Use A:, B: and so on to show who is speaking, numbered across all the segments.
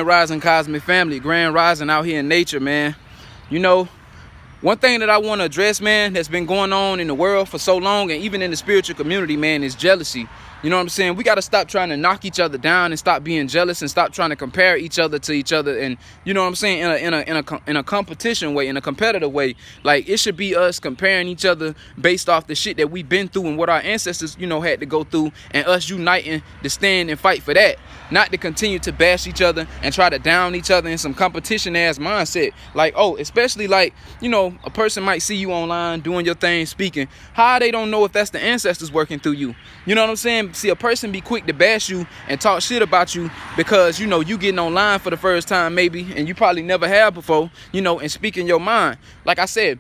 A: Rising Cosmic Family, Grand Rising out here in nature, man. You know, one thing that I want to address, man, that's been going on in the world for so long, and even in the spiritual community, man, is jealousy. You know what I'm saying? We got to stop trying to knock each other down and stop being jealous and stop trying to compare each other to each other. And you know what I'm saying? In a competition way, in a competitive way. Like, it should be us comparing each other based off the shit that we've been through and what our ancestors, you know, had to go through, and us uniting to stand and fight for that. Not to continue to bash each other and try to down each other in some competition ass mindset. Like, oh, especially like, you know, a person might see you online doing your thing, speaking. How they don't know if that's the ancestors working through you? You know what I'm saying? See, a person be quick to bash you and talk shit about you because, you know, you getting online for the first time maybe, and you probably never have before, you know, and speaking your mind. Like I said,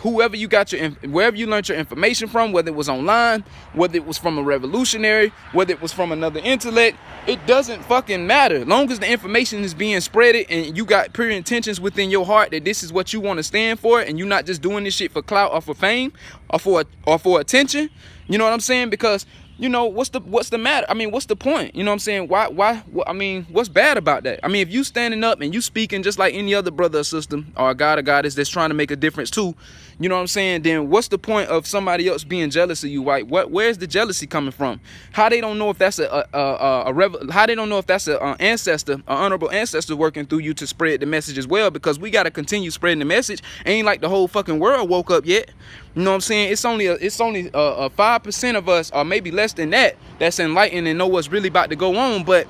A: whoever you got wherever you learned your information from, whether it was online, whether it was from a revolutionary, whether it was from another intellect, it doesn't fucking matter. As long as the information is being spreaded and you got pure intentions within your heart that this is what you want to stand for, and you're not just doing this shit for clout or for fame or for attention. You know what I'm saying? Because, you know, what's the matter? I mean, what's the point? You know what I'm saying? I mean, what's bad about that? I mean, if you standing up and you speaking just like any other brother or sister or a god or goddess that's trying to make a difference too, you know what I'm saying? Then what's the point of somebody else being jealous of you? Right? Where's the jealousy coming from? How they don't know if that's how they don't know if that's an ancestor, an honorable ancestor working through you to spread the message as well? Because we got to continue spreading the message. Ain't like the whole fucking world woke up yet. You know what I'm saying? It's only a 5% of us, or maybe less than that, that's enlightened and know what's really about to go on. But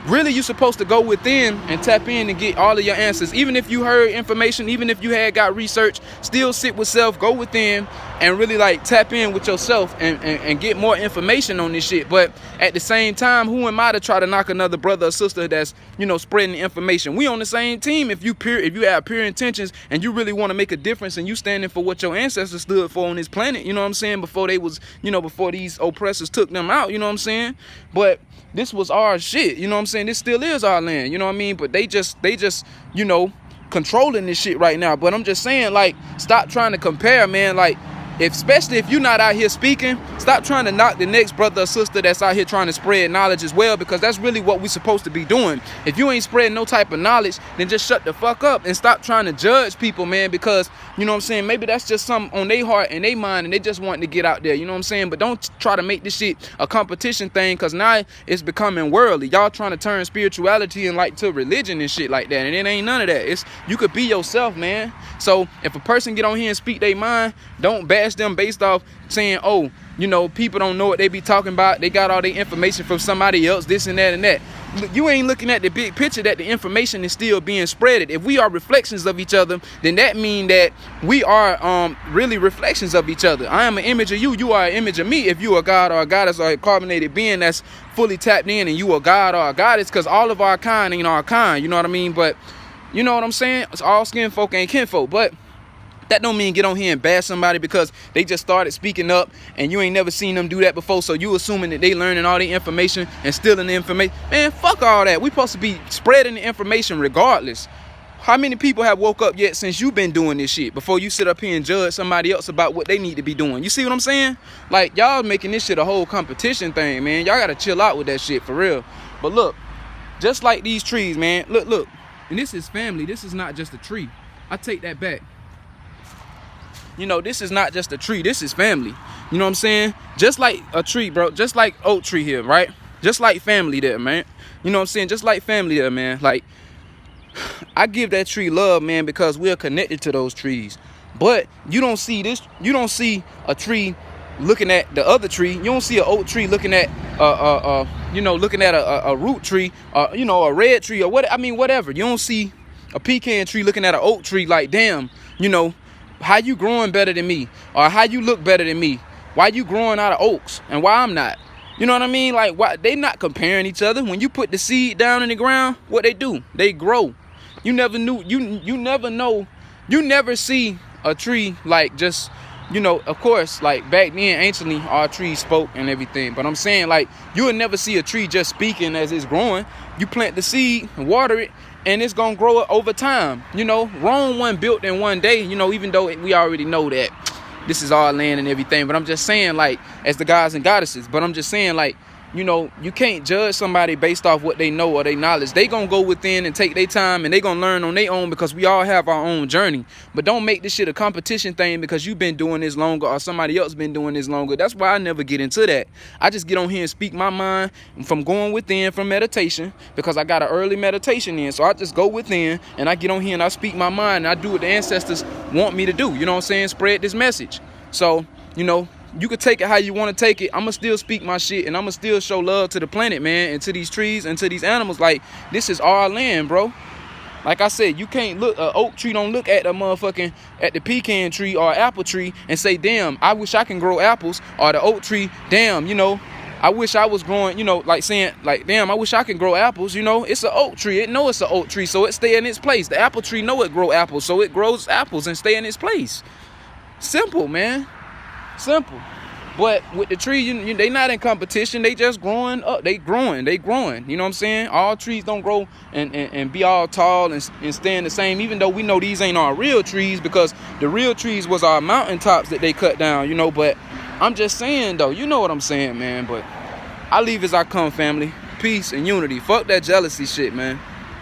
A: really, you're supposed to go within and tap in and get all of your answers. Even if you heard information, even if you had got research, still sit with self, go within and really like tap in with yourself and get more information on this shit. But at the same time, who am I to try to knock another brother or sister that's, you know, spreading the information? We on the same team. If you have pure intentions and you really want to make a difference and you standing for what your ancestors stood for on this planet, you know what I'm saying, before they was, you know, before these oppressors took them out, you know what I'm saying? But this was our shit, you know what I'm saying? This still is our land, you know what I mean? But they just, you know, controlling this shit right now. But I'm just saying, like, stop trying to compare, man. Like, especially if you're not out here speaking, stop trying to knock the next brother or sister that's out here trying to spread knowledge as well, because that's really what we're supposed to be doing. If you ain't spreading no type of knowledge, then just shut the fuck up and stop trying to judge people, man, because, you know what I'm saying, maybe that's just something on their heart and their mind and they just wanting to get out there, you know what I'm saying? But don't try to make this shit a competition thing, because now it's becoming worldly. Y'all trying to turn spirituality and like to religion and shit like that, and it ain't none of that. You could be yourself, man. So if a person get on here and speak their mind, don't bash them based off saying, oh, you know, people don't know what they be talking about. They got all their information from somebody else, this and that and that. You ain't looking at the big picture that the information is still being spreaded. If we are reflections of each other, then that means that we are really reflections of each other. I am an image of you. You are an image of me. If you are a god or a goddess or a carbonated being that's fully tapped in, and you a god or a goddess, because all of our kind ain't our kind. You know what I mean? But you know what I'm saying? It's all skin folk ain't kinfolk. But that don't mean get on here and bash somebody because they just started speaking up and you ain't never seen them do that before, so you assuming that they learning all the information and stealing the information. Man, fuck all that. We supposed to be spreading the information regardless. How many people have woke up yet since you've been doing this shit before you sit up here and judge somebody else about what they need to be doing? You see what I'm saying? Like, y'all making this shit a whole competition thing, man. Y'all gotta chill out with that shit for real. But look, just like these trees, man. Look. And this is family. This is not just a tree. I take that back. You know, this is not just a tree. This is family. You know what I'm saying? Just like a tree, bro. Just like oak tree here, right? Just like family there, man. You know what I'm saying? Just like family there, man. Like, I give that tree love, man, because we're connected to those trees. But you don't see this. You don't see a tree looking at the other tree. You don't see an oak tree looking at looking at a root tree, you know, a red tree or what. I mean, whatever. You don't see a pecan tree looking at an oak tree like, damn, you know, how you growing better than me, or how you look better than me? Why you growing out of oaks and why I'm not? You know what I mean? Like, why they not comparing each other? When you put the seed down in the ground, what they do? They grow. You never knew. You never know. You never see a tree like just, you know, of course, like back then, anciently, our trees spoke and everything. But I'm saying, like, you would never see a tree just speaking as it's growing. You plant the seed and water it, and it's gonna grow over time. You know, Rome wasn't built in one day, you know, even though we already know that this is our land and everything. But I'm just saying, like, as the gods and goddesses, but I'm just saying, like, you know, you can't judge somebody based off what they know or their knowledge. They gonna go within and take their time, and they gonna learn on their own, because we all have our own journey. But don't make this shit a competition thing because you've been doing this longer or somebody else been doing this longer. That's why I never get into that. I just get on here and speak my mind from going within from meditation, because I got an early meditation in. So I just go within and I get on here and I speak my mind and I do what the ancestors want me to do. You know what I'm saying? Spread this message. So, you know, you can take it how you want to take it. I'ma still speak my shit, and I'ma still show love to the planet, man, and to these trees and to these animals. Like, this is our land, bro. Like I said, you can't look, an oak tree don't look at the pecan tree or apple tree and say, damn, I wish I can grow apples. Or the oak tree, damn, you know, I wish I was growing, you know, like saying, like, damn, I wish I can grow apples. You know, it's an oak tree. It know it's an oak tree, so it stay in its place. The apple tree know it grow apples, so it grows apples and stay in its place. Simple, man. Simple. But with the tree, they not in competition. They just growing up. They growing. You know what I'm saying? All trees don't grow and be all tall and stand the same, even though we know these ain't our real trees, because the real trees was our mountaintops that they cut down, you know. But I'm just saying, though, you know what I'm saying, man. But I leave as I come, family. Peace and unity. Fuck that jealousy shit, man.